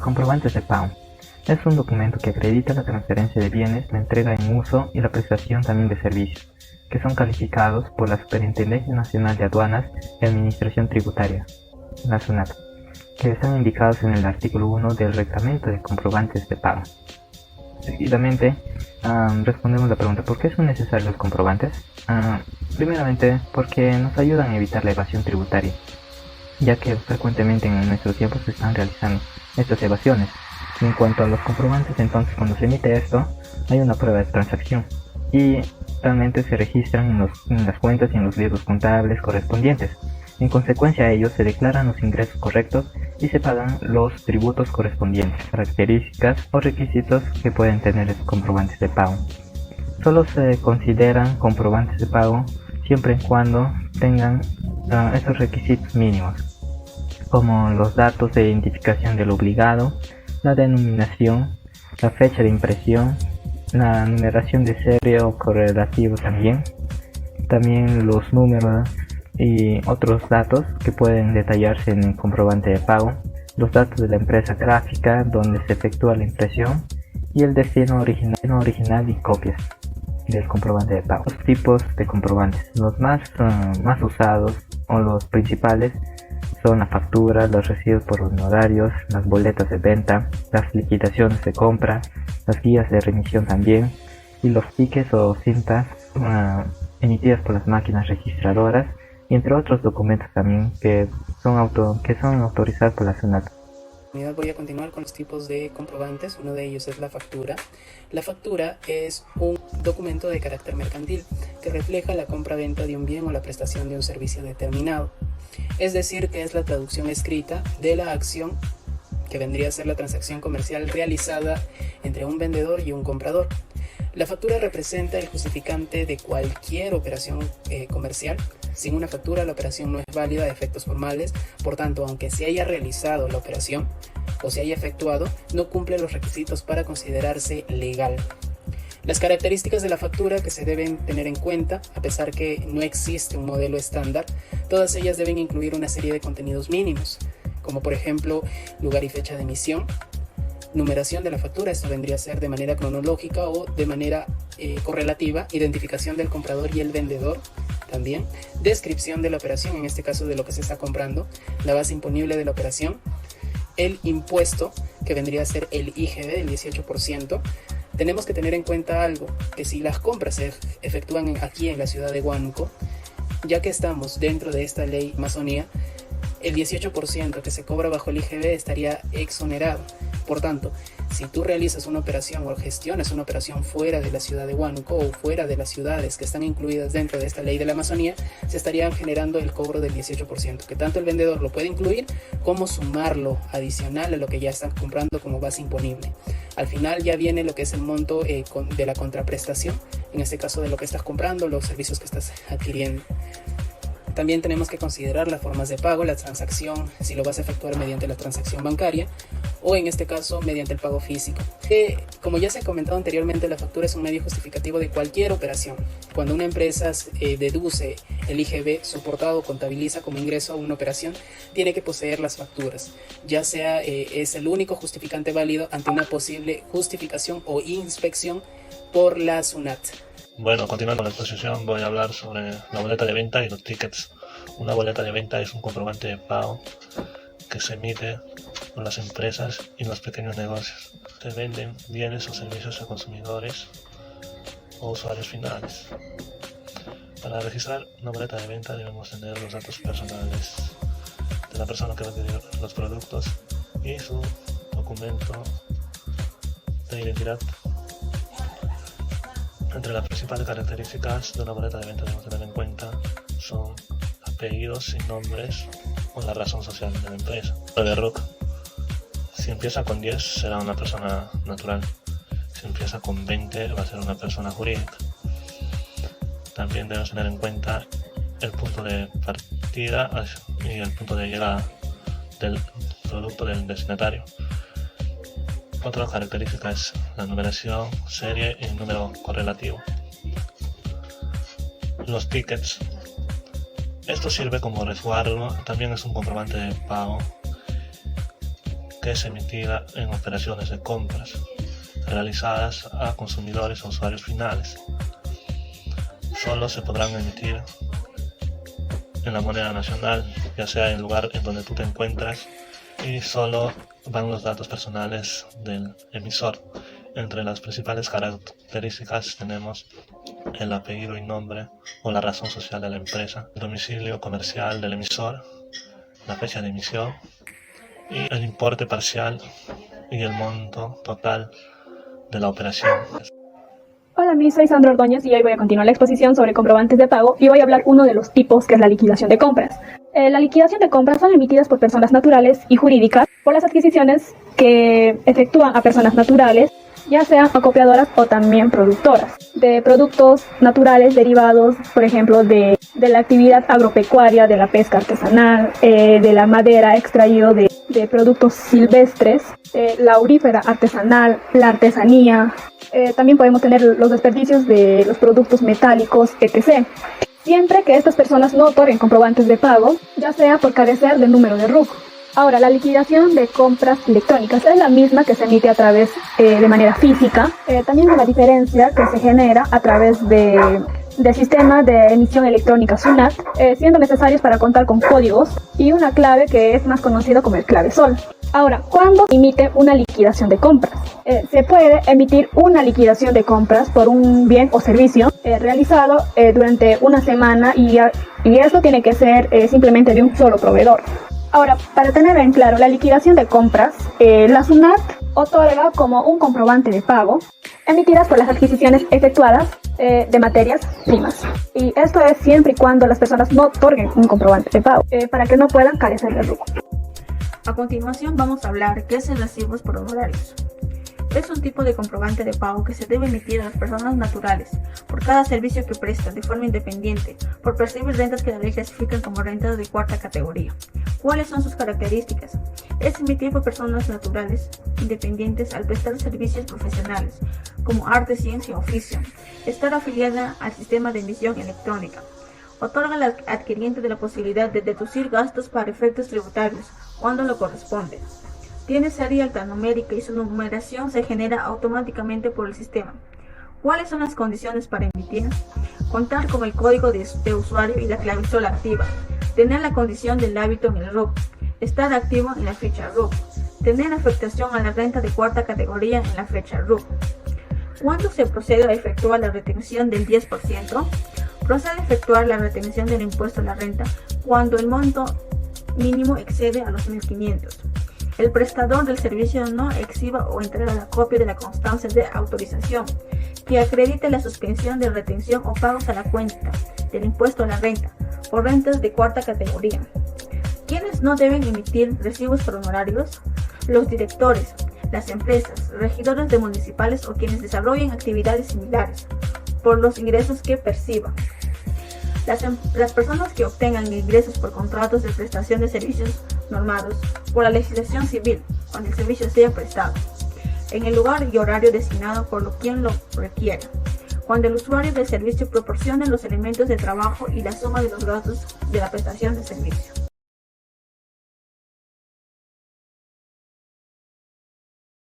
Comprobantes de pago. Es un documento que acredita la transferencia de bienes, la entrega en uso y la prestación también de servicios, que son calificados por la Superintendencia Nacional de Aduanas y Administración Tributaria, la SUNAT, que están indicados en el artículo 1 del Reglamento de Comprobantes de Pago. Seguidamente, respondemos la pregunta: ¿por qué son necesarios los comprobantes? Primeramente, porque nos ayudan a evitar la evasión tributaria, ya que frecuentemente en nuestro tiempo se están realizando estas evasiones. Y en cuanto a los comprobantes, entonces cuando se emite esto, hay una prueba de transacción y realmente se registran en las cuentas y en los libros contables correspondientes. En consecuencia a ello, se declaran los ingresos correctos y se pagan los tributos correspondientes, características o requisitos que pueden tener estos comprobantes de pago. Solo se consideran comprobantes de pago siempre y cuando tengan esos requisitos mínimos, como los datos de identificación del obligado, la denominación, la fecha de impresión, la numeración de serie o correlativo también los números y otros datos que pueden detallarse en el comprobante de pago, los datos de la empresa gráfica donde se efectúa la impresión y el destino original y copias del comprobante de pago. Los tipos de comprobantes, los más usados o los principales son la factura, los recibos por honorarios, las boletas de venta, las liquidaciones de compra, las guías de remisión también, y los tickets o cintas emitidas por las máquinas registradoras, y entre otros documentos también que son autorizados por la SUNAT. Voy a continuar con los tipos de comprobantes. Uno de ellos es la factura. La factura es un documento de carácter mercantil que refleja la compra-venta de un bien o la prestación de un servicio determinado. Es decir, que es la traducción escrita de la acción que vendría a ser la transacción comercial realizada entre un vendedor y un comprador. La factura representa el justificante de cualquier operación comercial. Sin una factura, la operación no es válida a efectos formales. Por tanto, aunque se haya realizado la operación o se haya efectuado, no cumple los requisitos para considerarse legal. Las características de la factura que se deben tener en cuenta, a pesar que no existe un modelo estándar, todas ellas deben incluir una serie de contenidos mínimos, como por ejemplo lugar y fecha de emisión, numeración de la factura, esto vendría a ser de manera cronológica o de manera correlativa, identificación del comprador y el vendedor, también descripción de la operación, en este caso de lo que se está comprando, la base imponible de la operación, el impuesto, que vendría a ser el IGB, el 18%. Tenemos que tener en cuenta algo, que si las compras se efectúan aquí en la ciudad de Huánuco, ya que estamos dentro de esta ley Amazonía, el 18% que se cobra bajo el IGB estaría exonerado. Por tanto, si tú realizas una operación o gestionas una operación fuera de la ciudad de Huánuco o fuera de las ciudades que están incluidas dentro de esta ley de la Amazonía, se estaría generando el cobro del 18%, que tanto el vendedor lo puede incluir como sumarlo adicional a lo que ya están comprando como base imponible. Al final ya viene lo que es el monto de la contraprestación, en este caso de lo que estás comprando, los servicios que estás adquiriendo. También tenemos que considerar las formas de pago, la transacción, si lo vas a efectuar mediante la transacción bancaria o en este caso mediante el pago físico. Como ya se ha comentado anteriormente, la factura es un medio justificativo de cualquier operación. Cuando una empresa deduce el IGB soportado o contabiliza como ingreso a una operación, tiene que poseer las facturas, ya sea es el único justificante válido ante una posible justificación o inspección por la SUNAT. Bueno, continuando con la exposición, voy a hablar sobre la boleta de venta y los tickets. Una boleta de venta es un comprobante de pago que se emite por las empresas y los pequeños negocios. Se venden bienes o servicios a consumidores o usuarios finales. Para registrar una boleta de venta debemos tener los datos personales de la persona que va a adquirir los productos y su documento de identidad. Entre las principales características de una boleta de venta debemos tener en cuenta son apellidos y nombres o la razón social de la empresa. De RUC, si empieza con 10 será una persona natural, si empieza con 20 va a ser una persona jurídica. También debemos tener en cuenta el punto de partida y el punto de llegada del producto del destinatario. Otra característica es la numeración, serie y número correlativo. Los tickets. Esto sirve como resguardo, también es un comprobante de pago que es emitida en operaciones de compras realizadas a consumidores o usuarios finales. Solo se podrán emitir en la moneda nacional, ya sea en el lugar en donde tú te encuentras, y solo van los datos personales del emisor. Entre las principales características tenemos el apellido y nombre o la razón social de la empresa, el domicilio comercial del emisor, la fecha de emisión y el importe parcial y el monto total de la operación. Hola, soy Sandra Ordóñez y hoy voy a continuar la exposición sobre comprobantes de pago y voy a hablar uno de los tipos, que es la liquidación de compras. La liquidación de compras son emitidas por personas naturales y jurídicas por las adquisiciones que efectúan a personas naturales, ya sean acopiadoras o también productoras, de productos naturales derivados, por ejemplo, de la actividad agropecuaria, de la pesca artesanal, de la madera extraído de productos silvestres, la aurífera artesanal, la artesanía. También podemos tener los desperdicios de los productos metálicos, etc. Siempre que estas personas no otorguen comprobantes de pago, ya sea por carecer del número de RUC. Ahora, la liquidación de compras electrónicas es la misma que se emite a través de manera física, también con la diferencia que se genera a través del sistema de emisión electrónica SUNAT, siendo necesarios para contar con códigos y una clave que es más conocido como el clavesol. Ahora, ¿cuándo emite una liquidación de compras? Se puede emitir una liquidación de compras por un bien o servicio realizado durante una semana y esto tiene que ser simplemente de un solo proveedor. Ahora, para tener en claro, la liquidación de compras, la SUNAT otorga como un comprobante de pago emitidas por las adquisiciones efectuadas de materias primas. Y esto es siempre y cuando las personas no otorguen un comprobante de pago, para que no puedan carecer de RUC. A continuación vamos a hablar qué es el recibos por honorarios. Es un tipo de comprobante de pago que se debe emitir a las personas naturales por cada servicio que prestan de forma independiente por percibir rentas que la ley clasifica como rentas de cuarta categoría. ¿Cuáles son sus características? Es emitir por personas naturales independientes al prestar servicios profesionales como arte, ciencia o oficio. Estar afiliada al sistema de emisión electrónica. Otorga al adquiriente de la posibilidad de deducir gastos para efectos tributarios cuando lo corresponde. Tiene serie alfanumérica y su numeración se genera automáticamente por el sistema. ¿Cuáles son las condiciones para emitir? Contar con el código de usuario y la clavesol activa. Tener la condición del hábito en el RUC. Estar activo en la fecha RUC. Tener afectación a la renta de cuarta categoría en la fecha RUC. ¿Cuándo se procede a efectuar la retención del 10%? Procede a efectuar la retención del impuesto a la renta cuando el monto mínimo excede a los 1.500. El prestador del servicio no exhiba o entrega la copia de la constancia de autorización que acredite la suspensión de retención o pagos a la cuenta del impuesto a la renta por rentas de cuarta categoría. ¿Quiénes no deben emitir recibos por honorarios? Los directores, las empresas, regidores de municipales o quienes desarrollen actividades similares por los ingresos que perciban. Las personas que obtengan ingresos por contratos de prestación de servicios normados por la legislación civil cuando el servicio sea prestado, en el lugar y horario designado por quien lo requiera, cuando el usuario del servicio proporcione los elementos de trabajo y la suma de los gastos de la prestación de servicio.